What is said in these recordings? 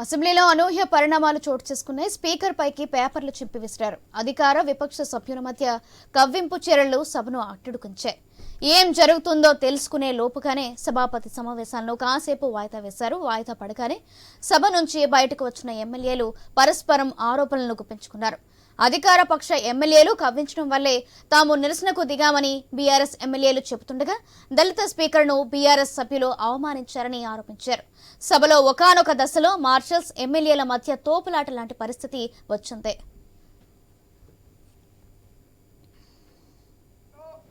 అసెంబ్లీలో అనూహ్య పరిణామాలు చోటు చేసుకున్నాయి. స్పీకర్ పైకి పేపర్లు చింపి విసిరారు. అధికార విపక్ష సభ్యుల మధ్య కవ్వింపు చర్యలు సభను అట్టుడుకుంచాయి. ఏం జరుగుతుందో తెలుసుకునే లోపుగానే సభాపతి సమావేశాలను కాసేపు వాయిదా వేశారు. వాయిదా పడగానే సభ నుంచి బయటకు వచ్చిన ఎమ్మెల్యేలు పరస్పరం ఆరోపణలను గుప్పించుకున్నారు. అధికార పక్ష ఎమ్మెల్యేలు కవ్వించడం వల్లే తాము నిరసనకు దిగామని బీఆర్ఎస్ ఎమ్మెల్యేలు చెబుతుండగా దళిత స్పీకర్ను బీఆర్ఎస్ సభ్యులు అవమానించారని ఆరోపించారు. సభలో ఒకానొక దశలో మార్షల్స్ ఎమ్మెల్యేల మధ్య తోపులాట లాంటి పరిస్థితి వచ్చింది.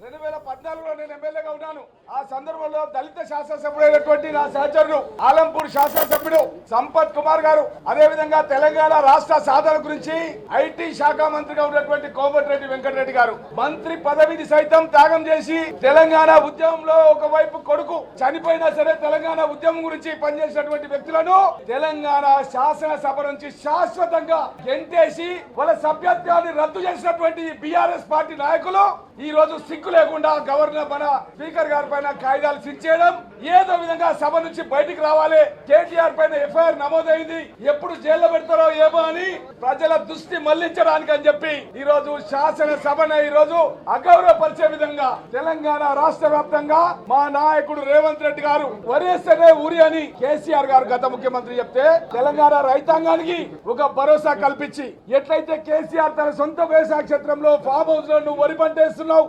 2014లో నేను ఎమ్మెల్యేగా ఉన్నాను. ఆ సందర్భంలో దళిత శాసనసభ్యుడైనటువంటి నా సహచరుడు ఆలంపూర్ శాసనసభ్యుడు సంపత్ కుమార్ గారు, అదే విధంగా తెలంగాణ రాష్ట్ర సాధన గురించి ఐటీ శాఖ మంత్రిగా ఉన్నటువంటి కోమటిరెడ్డి వెంకటరెడ్డి గారు మంత్రి పదవిని సైతం త్యాగం చేసి తెలంగాణ ఉద్యమంలో ఒకవైపు కొడుకు చనిపోయినా సరే తెలంగాణ ఉద్యమం గురించి పనిచేసినటువంటి వ్యక్తులను తెలంగాణ శాసనసభ నుంచి శాశ్వతంగా గెంటేసి వాళ్ళ సభ్యత్వాన్ని రద్దు చేసినటువంటి బీఆర్ఎస్ పార్టీ నాయకులు ఈ రోజు సిగ్గు లేకుండా గవర్నర్ పైన స్పీకర్ గారి పైన కాయిదాలు సించేయడం, ఏదో విధంగా సభ నుంచి బయటికి రావాలి, కేటీఆర్ పైన ఎఫ్ఐఆర్ నమోదైంది, ఎప్పుడు జైల్లో పెడతారో ఏమో అని ప్రజల దృష్టి మళ్లించడానికి అని చెప్పి ఈ రోజు శాసనసభను ఈ రోజు అగౌరవపరిచే విధంగా తెలంగాణ రాష్ట్ర వ్యాప్తంగా మా నాయకుడు రేవంత్ రెడ్డి గారు వరేస్తేనే ఊరి అని కేసీఆర్ గారు గత ముఖ్యమంత్రి చెప్తే తెలంగాణ రైతాంగానికి ఒక భరోసా కల్పించి ఎట్లయితే కేసీఆర్ తన సొంత వ్యవసాయ క్షేత్రంలో ఫామ్ హౌస్ లో నువ్వు వరి పంటేస్తున్నావు,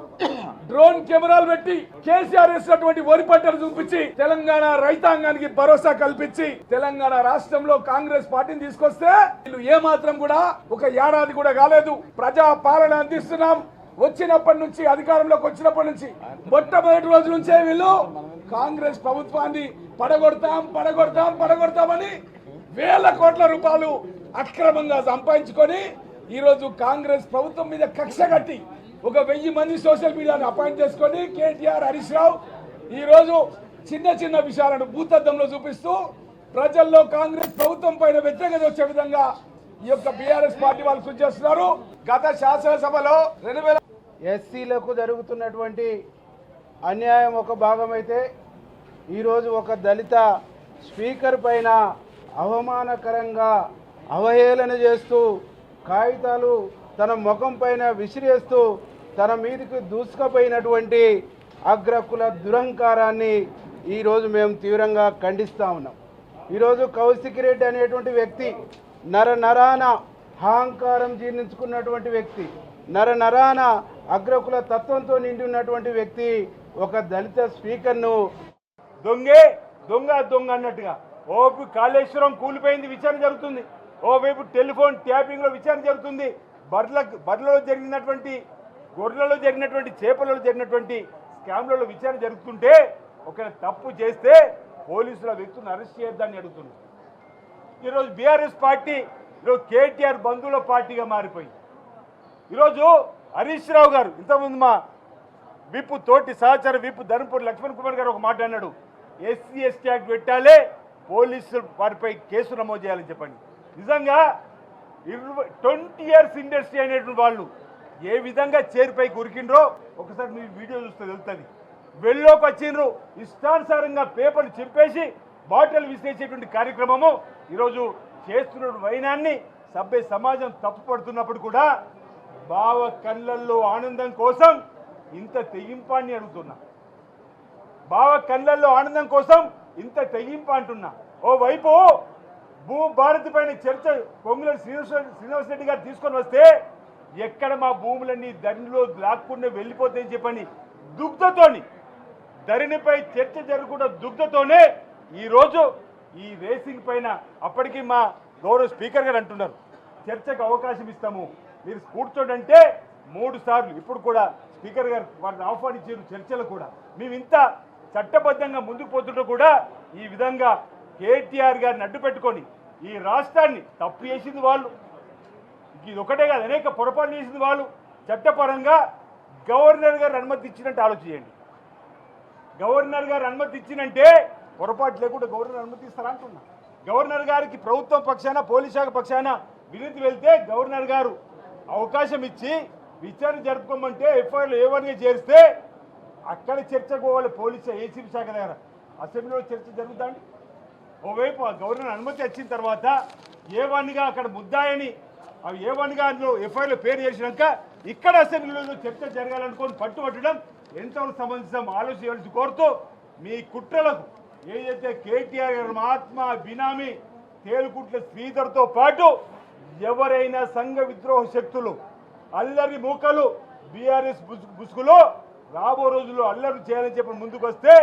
డ్రోన్ కెమెరాలు పెట్టి కేసీఆర్ వేసినటువంటి వరి పంటలు చూపించి తెలంగాణ రైతాంగానికి భరోసా కల్పించి తెలంగాణ రాష్ట్రంలో కాంగ్రెస్ పార్టీని తీసుకొస్తే వీళ్ళు ఏమాత్రం కూడా ఒక ఏడాది కూడా కాలేదు ప్రజా పాలన అందిస్తున్నాం. వచ్చినప్పటి నుంచి అధికారంలోకి వచ్చినప్పటి నుంచి మొట్టమొదటి రోజు నుంచే వీళ్ళు కాంగ్రెస్ ప్రభుత్వాన్ని పడగొడతామని వేల కోట్ల రూపాయలు అక్రమంగా సంపాదించుకొని ఈ రోజు కాంగ్రెస్ ప్రభుత్వం మీద కక్ష కట్టి ఒక 1000 మంది సోషల్ మీడియాను అపాయింట్ చేసుకొని కేటీఆర్, హరీష్ రావు ఈ రోజు చిన్న చిన్న విషయాలను భూతద్దంలో చూపిస్తూ ప్రజల్లో కాంగ్రెస్ ప్రభుత్వం పైన వ్యతిరేకత వచ్చే విధంగా ఈ యొక్క బీఆర్ఎస్ పార్టీ వాళ్ళు కృషి చేస్తున్నారు. గత శాసనసభలో ఎస్సీలకు జరుగుతున్నటువంటి అన్యాయం ఒక భాగమైతే ఈరోజు ఒక దళిత స్పీకర్ పైన అవమానకరంగా అవహేళన చేస్తూ కాగితాలు తన ముఖం పైన విసిరేస్తూ తన మీదకి దూసుకుపోయినటువంటి అగ్రకుల దురహంకారాన్ని ఈరోజు మేము తీవ్రంగా ఖండిస్తూ ఉన్నాం. ఈరోజు కౌశిక్ రెడ్డి అనేటువంటి వ్యక్తి నరాన అహంకారం జీర్ణించుకున్నటువంటి వ్యక్తి, నరాన అగ్రకుల తత్వంతో నిండి ఉన్నటువంటి వ్యక్తి ఒక దళిత స్పీకర్ను దొంగ అన్నట్టుగా ఓపి కాళేశ్వరం కూలిపోయింది విచారణ జరుగుతుంది, ఓవైపు టెలిఫోన్ ట్యాపింగ్లో విచారణ జరుగుతుంది, బర్లలో జరిగినటువంటి గొర్రెలలో జరిగినటువంటి చేపలలో జరిగినటువంటి స్కామ్లలో విచారణ జరుగుతుంటే ఒకవేళ తప్పు చేస్తే పోలీసుల వ్యక్తులను అరెస్ట్ చేయొద్దని అడుగుతున్నారు. ఈరోజు బీఆర్ఎస్ పార్టీ ఈరోజు కేటీఆర్ బంధువుల పార్టీగా మారిపోయింది. ఈరోజు హరీష్ రావు గారు ఇంతకుముందు మా విప్ తోటి సహచర విప్ ధర్మపురి లక్ష్మణ్ కుమార్ గారు ఒక మాట అన్నాడు, ఎస్సీ ఎస్టీ యాక్ట్ పెట్టాలి, పోలీసులు వారిపై కేసు నమోదు చేయాలని చెప్పండి. నిజంగా 20 years ఇండస్ట్రీ అనేటువంటి వాళ్ళు ఏ విధంగా చేరిపైకి ఉరికిండ్రో ఒకసారి మీరు వీడియో చూస్తే తెలుస్తుంది. వెళ్ళోకి వచ్చిండ్రు, ఇష్టానుసారంగా పేపర్లు చింపేసి బాటిల్ విసిరేసేటువంటి కార్యక్రమము ఈరోజు చేస్తున్న వైనాన్ని సభ్య సమాజం తప్పుపడుతున్నప్పుడు కూడా బావ కళ్ళల్లో ఆనందం కోసం ఇంత తెగింపాన్ని అడుగుతున్నా, బావ కళ్ళల్లో ఆనందం కోసం ఇంత తెగింప అంటున్నా. ఓవైపు భారతి పైన చర్చ పొంగులేటి శ్రీనివాస్ రెడ్డి గారు తీసుకొని వస్తే ఎక్కడ మా భూములన్నీ ధరణిలో లాక్కుండా వెళ్ళిపోతాయని చెప్పని దుగ్ధతోని ధరణిపై చర్చ జరగకుండా దుగ్ధతోనే ఈరోజు ఈ రేసింగ్ పైన అప్పటికి మా గౌరవ స్పీకర్ గారు అంటున్నారు చర్చకు అవకాశం ఇస్తాము, మీరు కూర్చోడంటే 3 సార్లు ఇప్పుడు కూడా స్పీకర్ గారు వారిని ఆహ్వానించారు చర్చలు కూడా. మేము ఇంత చట్టబద్ధంగా ముందుకు పోతుంటూ కూడా ఈ విధంగా కేటీఆర్ గారిని అడ్డు పెట్టుకొని ఈ రాష్ట్రాన్ని తప్పు చేసింది వాళ్ళు, ఇది ఒకటే కాదు అనేక పొరపాటు చేసింది వాళ్ళు. చట్టపరంగా గవర్నర్ గారు అనుమతి ఇచ్చినట్టు ఆలోచించండి. గవర్నర్ గారు అనుమతి ఇచ్చినంటే పొరపాటు లేకుండా గవర్నర్ అనుమతి ఇస్తారా అంటున్నా. గవర్నర్ గారికి ప్రభుత్వం పక్షాన పోలీస్ శాఖ పక్షాన వినతి వెళ్తే గవర్నర్ గారు అవకాశం ఇచ్చి విచారణ జరుపుకోమంటే ఎఫ్ఐఆర్లు ఏవన్గా చేరిస్తే అక్కడ చర్చకు పోవాలి పోలీసు ఏసీబీ శాఖ దగ్గర. అసెంబ్లీలో చర్చ జరుగుతుందండి. ఓవైపు ఆ గవర్నర్ అనుమతి వచ్చిన తర్వాత ఏ1గా అక్కడ ముద్దాయని అవి ఏ1గా అందులో ఎఫ్ఐఆర్లో పేరు చేసినాక ఇక్కడ అసెంబ్లీలో చర్చ జరగాలనుకొని పట్టుబట్టడం ఎంతవరకు సంబంధించిన ఆలోచించాల్సి కోరుతూ మీ కుట్రలకు ఏదైతే కేటీఆర్ గారు మహాత్మా బినామీ తేలుకుట్ల శ్రీధర్తో పాటు ఎవరైనా సంఘ విద్రోహ శక్తులు అల్లరి మూకలు బీఆర్ఎస్ బుసుగులో రాబో రోజుల్లో అల్లరి చేయాలని చెప్పి ముందుకు వస్తే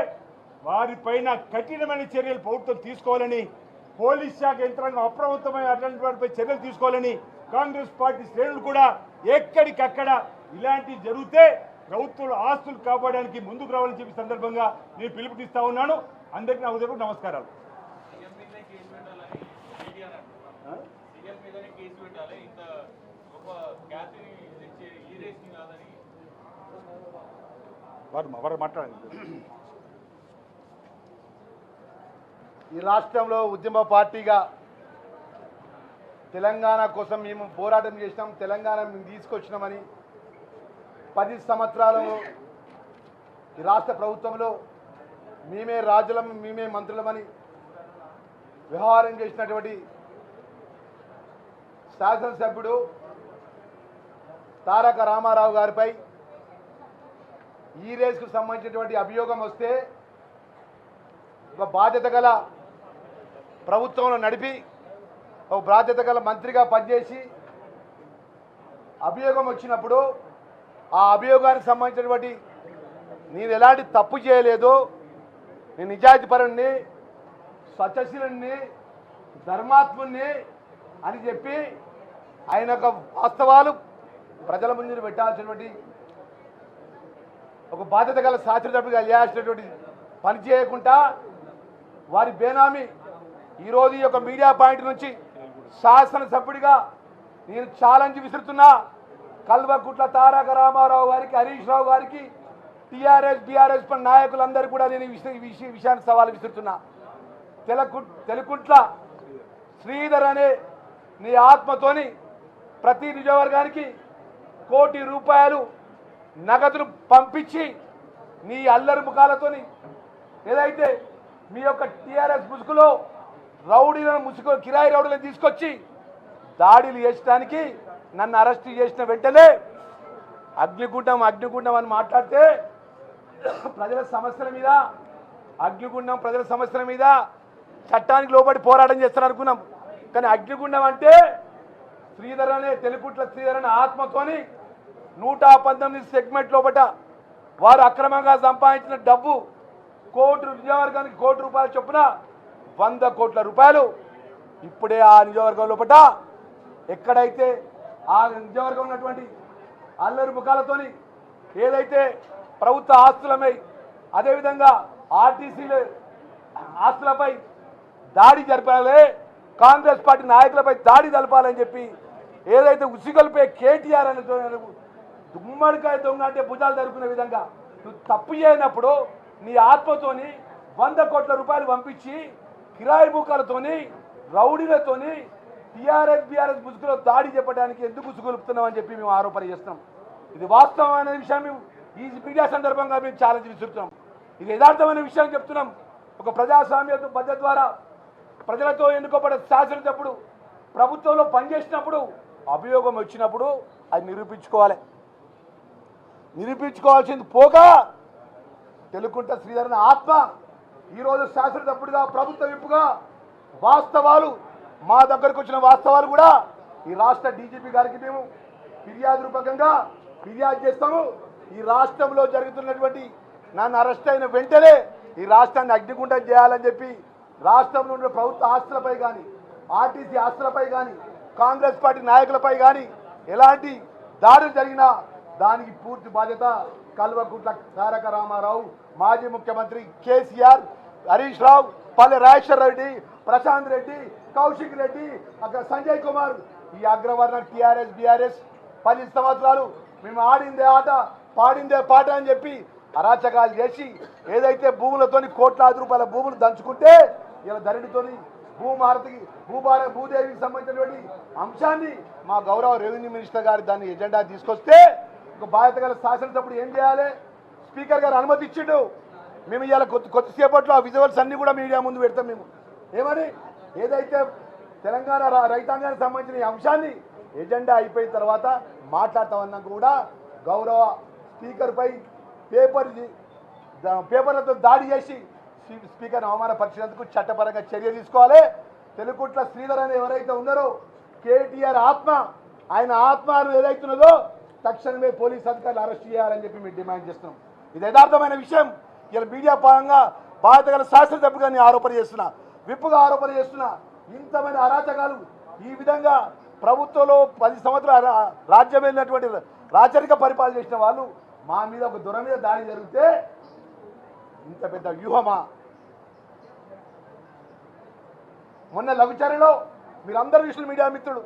వారిపైన కఠినమైన చర్యలు ప్రభుత్వం తీసుకోవాలని పోలీస్ శాఖ యంత్రాంగం అప్రమత్తమైన అట్లాంటి వారిపై చర్యలు తీసుకోవాలని కాంగ్రెస్ పార్టీ శ్రేణులు కూడా ఎక్కడికక్కడ ఇలాంటివి జరిగితే ప్రభుత్వ ఆస్తులు కాపాడడానికి ముందుకు రావాలని చెప్పి సందర్భంగా నేను పిలుపునిస్తా ఉన్నాను. అందరికీ నా ఉదయం నమస్కారాలు. వారు మాట్లాడండి. ఈ రాష్ట్రంలో ఉద్యమ పార్టీగా తెలంగాణ కోసం మేము పోరాటం చేసినాం, తెలంగాణ మేము తీసుకొచ్చినామని 10 సంవత్సరాలు ఈ రాష్ట్ర ప్రభుత్వంలో మేమే రాజులం మేమే మంత్రులమని వ్యవహారం చేసినటువంటి శాసనసభ్యుడు తారక రామారావు గారిపై ఈ రేసుకు సంబంధించినటువంటి అభియోగం వస్తే ఒక బాధ్యత గల ప్రభుత్వంలో నడిపి ఒక బాధ్యత గల మంత్రిగా పనిచేసి అభియోగం వచ్చినప్పుడు ఆ అభియోగానికి సంబంధించినటువంటి నేను ఎలాంటి తప్పు చేయలేదు, నేను నిజాయితీపరుణ్ణి, సత్యశీలుణ్ణి, ధర్మాత్ముణ్ణి అని చెప్పి ఆయన యొక్క వాస్తవాలు ప్రజల ముందు పెట్టాల్సినటువంటి ఒక బాధ్యత గల శాస్త్రసభ్యుడిగా చేయాల్సినటువంటి పని చేయకుండా వారి బేనామీ ఈరోజు ఈ యొక్క మీడియా పాయింట్ నుంచి శాసనసభ్యుడిగా నేను ఛాలెంజ్ విసురుతున్నా. కల్వకుట్ల తారక రామారావు గారికి, హరీష్ రావు గారికి, టీఆర్ఎస్ బీఆర్ఎస్ నాయకులందరూ కూడా నేను విషయాన్ని సవాల్ విసురుతున్నా. తెలుకుంట్ల శ్రీధర్ అనే నీ ఆత్మతోని ప్రతి నియోజకవర్గానికి ₹1 కోటి నగదును పంపించి నీ అల్లరి ముఖాలతోని ఏదైతే మీ యొక్క టీఆర్ఎస్ ముసుగులో రౌడీలను కిరాయి రౌడీలను తీసుకొచ్చి దాడులు చేసడానికి నన్ను అరెస్ట్ చేసిన వెంటనే అగ్నిగుండం అని మాట్లాడితే ప్రజల సమస్యల మీద అగ్నిగుండం ప్రజల సమస్యల మీద చట్టానికి లోబడి పోరాటం చేస్తారు అనుకున్నాం. కానీ అగ్నిగుండం అంటే శ్రీధర్ అనే తెలుగుట్ల శ్రీధర్ అనే ఆత్మతోని 119 సెగ్మెంట్ లోపట వారు అక్రమంగా సంపాదించిన డబ్బు నియోజకవర్గానికి ₹1 కోటి చొప్పున ₹100 కోట్ల ఇప్పుడే ఆ నియోజకవర్గం లోపట ఎక్కడైతే ఆ నియోజకవర్గం ఉన్నటువంటి అల్లరి ముఖాలతోని ఏదైతే ప్రభుత్వ ఆస్తులపై అదేవిధంగా ఆర్టీసీల ఆస్తులపై దాడి జరపాలి, కాంగ్రెస్ పార్టీ నాయకులపై దాడి జరపాలని చెప్పి ఏదైతే ఉసిగొల్పే కేటీఆర్ అనే గుమ్మడికాయ దొంగ అంటే భుజాలు జరుపుకునే విధంగా నువ్వు తప్పు చేయనప్పుడు నీ ఆత్మతోని ₹100 కోట్ల పంపించి కిరాయి బూకాలతోని రౌడీలతోని టీఆర్ఎస్ బీఆర్ఎస్ ముసుగులో దాడి చెప్పడానికి ఎందుకు ఉసుగొలుపుతున్నాం అని చెప్పి మేము ఆరోపణ చేస్తున్నాం. ఇది వాస్తవమైన విషయం మేము ఈ మీడియా సందర్భంగా మేము ఛాలెంజ్ విసురుతున్నాం. ఇది యథార్థమైన విషయం చెప్తున్నాం. ఒక ప్రజాస్వామ్య పద్ధతి ద్వారా ప్రజలతో ఎన్నుకోబడే శాసనసభ్యుడు ప్రభుత్వంలో పనిచేసినప్పుడు అభియోగం వచ్చినప్పుడు అది నిరూపించుకోవాల్సింది పోగా తెలుగుంట శ్రీధరన్ ఆత్మ ఈరోజు శాసనసభ్యుడిగా ప్రభుత్వ విప్పుగా వాస్తవాలు మా దగ్గరకు వచ్చిన వాస్తవాలు కూడా ఈ రాష్ట్ర డీజీపీ గారికి మేము ఫిర్యాదు రూపకంగా ఫిర్యాదు చేస్తాము. ఈ రాష్ట్రంలో జరుగుతున్నటువంటి నన్ను అరెస్ట్ అయిన వెంటనే ఈ రాష్ట్రాన్ని అగ్నిగుండం చేయాలని చెప్పి రాష్ట్రంలో ఉన్న ప్రభుత్వ ఆస్తులపై కానీ ఆర్టీసీ ఆస్తులపై కానీ కాంగ్రెస్ పార్టీ నాయకులపై కానీ ఎలాంటి దాడులు జరిగినా దానికి పూర్తి బాధ్యత కల్వకుంట్ల తారక రామారావు, మాజీ ముఖ్యమంత్రి కేసీఆర్, హరీష్ రావు, పల్లె రాజేశ్వర రెడ్డి, ప్రశాంత్ రెడ్డి, కౌశిక్ రెడ్డి, అక్కడ సంజయ్ కుమార్, ఈ అగ్రవర్ణ టీఆర్ఎస్ బీఆర్ఎస్ 10 సంవత్సరాలు మేము ఆడిందే ఆట పాడిందే పాట అని చెప్పి అరాచకాలు చేసి ఏదైతే భూములతోని ₹1,00,00,000 భూములు దంచుకుంటే ఇలా ధరణితోని భూదేవికి సంబంధించినటువంటి అంశాన్ని మా గౌరవ రెవెన్యూ మినిస్టర్ గారు దాన్ని ఎజెండా తీసుకొస్తే ఒక బాధ్యత గల శాసనసభ్యుడు ఏం చేయాలి? స్పీకర్ గారు అనుమతి ఇచ్చిండు. మేము ఇవాళ కొద్దిసేపట్లో ఆ విజువల్స్ అన్నీ కూడా మీడియా ముందు పెడతాం. మేము ఏమని ఏదైతే తెలంగాణ రైతాంగానికి సంబంధించిన ఈ అంశాన్ని ఎజెండా అయిపోయిన తర్వాత మాట్లాడతామన్నా కూడా గౌరవ స్పీకర్పై పేపర్లతో దాడి చేసి స్పీకర్ని అవమానపరిచినందుకు చట్టపరంగా చర్య తీసుకోవాలి. తెలుగుట్ల శ్రీధర్ అని ఎవరైతే ఉన్నారో కేటీఆర్ ఆత్మ, ఆయన ఆత్మ ఏదైతున్నదో తక్షణమే పోలీస్ అధికారులు అరెస్ట్ చేయాలని చెప్పి మేము డిమాండ్ చేస్తున్నాం. ఇది యథార్థమైన విషయం. ఇలా మీడియా పరంగా బాధ్యత గల శాసనసభ్యుగా నేను ఆరోపణ చేస్తున్నా, విప్పుగా ఆరోపణ చేస్తున్నా. ఇంతమైన అరాచకాలు ఈ విధంగా ప్రభుత్వంలో 10 సంవత్సరాలు రాజ్యం వెళ్ళినటువంటి రాచరిక పరిపాలన చేసిన వాళ్ళు మా మీద ఒక దొర మీద దాడి జరిగితే ఇంత పెద్ద వ్యూహమా? మొన్న లఘుచర్యలో మీరందరూ చూసిన మీడియా మిత్రులు,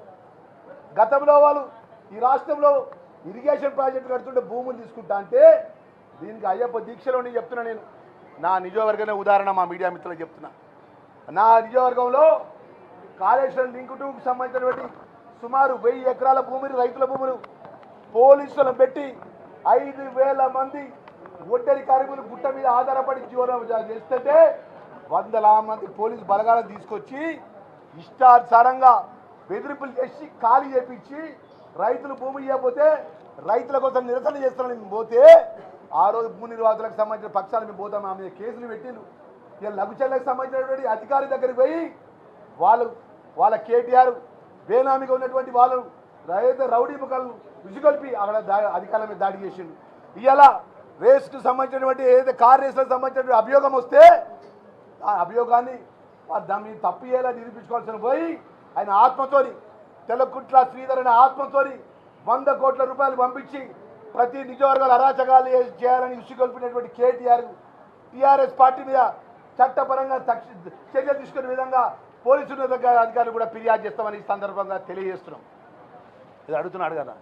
గతంలో వాళ్ళు ఈ రాష్ట్రంలో ఇరిగేషన్ ప్రాజెక్టు కడుతుంటే భూములు తీసుకుంటా అంటే దీనికి అయ్యప్ప దీక్షలోని చెప్తున్నా. నేను నా నియోజకవర్గమే ఉదాహరణ మా మీడియా మిత్రులకు చెప్తున్నా. నా నియోజకవర్గంలో కాళేశ్వరం లింక్ 2కు సంబంధించినటువంటి సుమారు 1000 ఎకరాల భూమిని, రైతుల భూములు పోలీసులను పెట్టి 5000 మంది ఒడ్డరి కార్మికులు గుట్ట మీద ఆధారపడి జీవనం చేస్తుంటే 100 మంది పోలీసు బలగాలను తీసుకొచ్చి ఇష్టానుసారంగా బెదిరింపులు చేసి ఖాళీ చేపించి రైతులు భూమి ఇవ్వకపోతే రైతుల కోసం నిరసన చేస్తానని పోతే ఆ రోజు భూ నిర్వాహకులకు సంబంధించిన పక్షాలు మేము పోతాం, మా మీద కేసులు పెట్టిండు. ఇలా లఘుచర్లకు సంబంధించినటువంటి అధికారి దగ్గరికి పోయి వాళ్ళ కేటీఆర్ బేనామీగా ఉన్నటువంటి వాళ్ళు రౌడీ ముఖాలను విసుగొల్పి అక్కడ అధికారుల మీద దాడి చేసిండు. ఇవాళ రేస్కు సంబంధించినటువంటి ఏదైతే కార్ రేసులకు సంబంధించినటువంటి అభియోగం వస్తే ఆ అభియోగాన్ని దాన్ని తప్పు చేయాలని నిరూపించుకోవాల్సిన పోయి ఆయన ఆత్మతోని తెల్లకుట్ల శ్రీధర్ అనే ఆత్మతోని 100 కోట్ల రూపాయలు పంపించి ప్రతి నియోజకవర్గాలు అరాచకాలు చేయాలని విసుగొల్పినటువంటి కేటీఆర్ టీఆర్ఎస్ పార్టీ మీద చట్టపరంగా చర్యలు తీసుకునే విధంగా పోలీసుల దగ్గర అధికారులు కూడా ఫిర్యాదు చేస్తామని ఈ సందర్భంగా తెలియజేస్తున్నాం. ఇది అడుగుతున్నాడు కదా,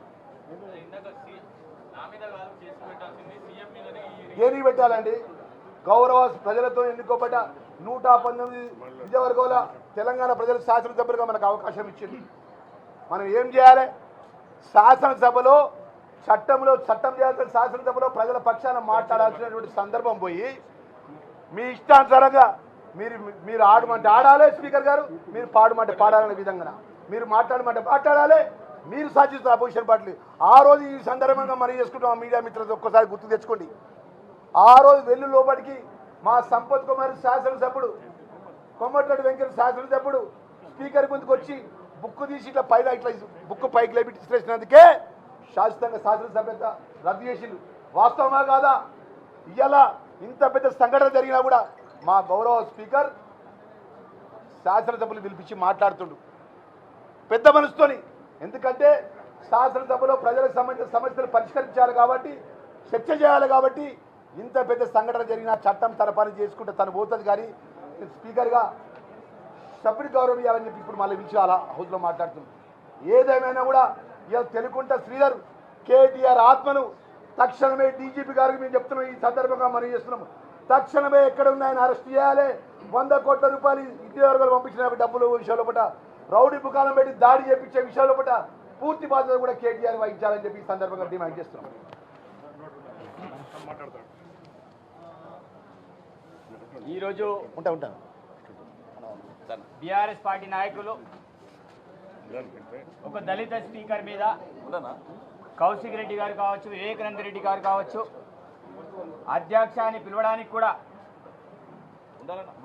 ఏది పెట్టాలండి? గౌరవ ప్రజలతో ఎన్నుకోబడ్డ 119 నియోజకవర్గాల తెలంగాణ ప్రజల శాసనసభ్యులుగా మనకు అవకాశం ఇచ్చింది. మనం ఏం చేయాలి? శాసనసభలో చట్టం చేయాల్సిన శాసనసభలో ప్రజల పక్షాన మాట్లాడాల్సినటువంటి సందర్భం పోయి మీ ఇష్టానుసారంగా మీరు ఆడమంటే ఆడాలి స్పీకర్ గారు, మీరు పాడమంటే పాడాలనే విధంగా, మీరు మాట్లాడమంటే మాట్లాడాలి, మీరు సాధిస్తున్న అపోజిషన్ పార్టీలు. ఆ రోజు ఈ సందర్భంగా మనం చేసుకుంటాం. మీడియా మిత్రులతో ఒక్కసారి గుర్తు తెచ్చుకోండి. ఆ రోజు వెళ్ళు లోపలికి మా సంపత్ కుమార్ శాసనసభ్యుడు, కొమ్మటిరెడ్డి వెంకట శాసనసభ్యుడు స్పీకర్ ముందుకు వచ్చి బుక్ తీసి ఇట్లా పైన ఇట్లా బుక్ పైకి లేపి చేసినందుకే శాశ్వతంగా శాసనసభ్యత రద్దు చేసిండు. వాస్తవమా కాదా? ఇవాళ ఇంత పెద్ద సంఘటన జరిగినా కూడా మా గౌరవ స్పీకర్ శాసనసభ్యులు పిలిపించి మాట్లాడుతుండు పెద్ద మనసుతోని. ఎందుకంటే శాసనసభలో ప్రజలకు సంబంధించిన సమస్యలు పరిష్కరించాలి కాబట్టి, చర్చ చేయాలి కాబట్టి, ఇంత పెద్ద సంఘటన జరిగిన చట్టం తన పని చేసుకుంటే తను పోతుంది. కానీ స్పీకర్గా సభ్యుడి గౌరవం ఇవ్వాలని చెప్పి ఇప్పుడు మళ్ళీ పిలిచి అలా హౌస్లో మాట్లాడుతుంది. ఏదేమైనా కూడా ఇలా తెలుగుంట శ్రీధర్ కేటీఆర్ ఆత్మను తక్షణమే డీజీపీ గారికి మేము చెప్తున్నాం, ఈ సందర్భంగా మనం చేస్తున్నాము, తక్షణమే ఎక్కడ ఉన్నాయని అరెస్ట్ చేయాలి. 100 కోట్ల రూపాయలు ఉద్యోగాలు పంపించిన డబ్బులు విషయంలో పట, రౌడీ ముఖాలను పెట్టి దాడి చేయించే విషయంలో పట పూర్తి బాధ్యత కూడా కేటీఆర్ వహించాలని చెప్పి ఈ సందర్భంగా డిమాండ్ చేస్తున్నాం. ఈరోజు ఉంటాను బీఆర్ఎస్ పార్టీ నాయకులు ఒక దళిత స్పీకర్ మీద కౌశిక్ రెడ్డి గారు కావచ్చు, వివేకానంద రెడ్డి గారు కావచ్చు, అధ్యక్షాన్ని పిలవడానికి కూడా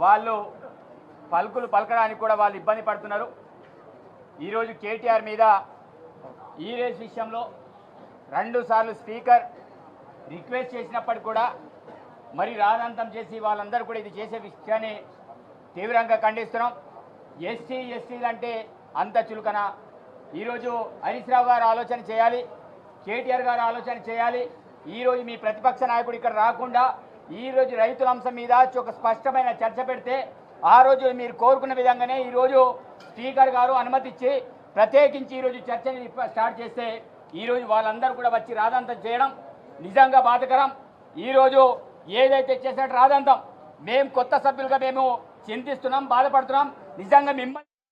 వాళ్ళు పలకడానికి కూడా వాళ్ళు ఇబ్బంది పడుతున్నారు. ఈరోజు కేటీఆర్ మీద ఈ రేస్ విషయంలో 2 సార్లు స్పీకర్ రిక్వెస్ట్ చేసినప్పటికీ కూడా మరి రాదంతం చేసి వాళ్ళందరూ కూడా ఇది చేసే విషయాన్ని తీవ్రంగా ఖండిస్తున్నాం. ఎస్టీలు అంటే అంత చులకన. ఈరోజు హరీష్ రావు గారు ఆలోచన చేయాలి, కేటీఆర్ గారు ఆలోచన చేయాలి. ఈరోజు మీ ప్రతిపక్ష నాయకుడు ఇక్కడ రాకుండా ఈరోజు రైతుల అంశం మీద ఒక స్పష్టమైన చర్చ పెడితే ఆ రోజు మీరు కోరుకున్న విధంగానే ఈరోజు స్పీకర్ గారు అనుమతి ఇచ్చి ప్రత్యేకించి ఈరోజు చర్చని స్టార్ట్ చేస్తే ఈరోజు వాళ్ళందరూ కూడా వచ్చి రాదంతం చేయడం నిజంగా బాధకరం. ఈరోజు ఏదైతే చేసినట్టు రాదంతం మేము కొత్త సభ్యులుగా మేము చింతిస్తున్నాం, బాధపడుతున్నాం. నిజంగా మిమ్మల్ని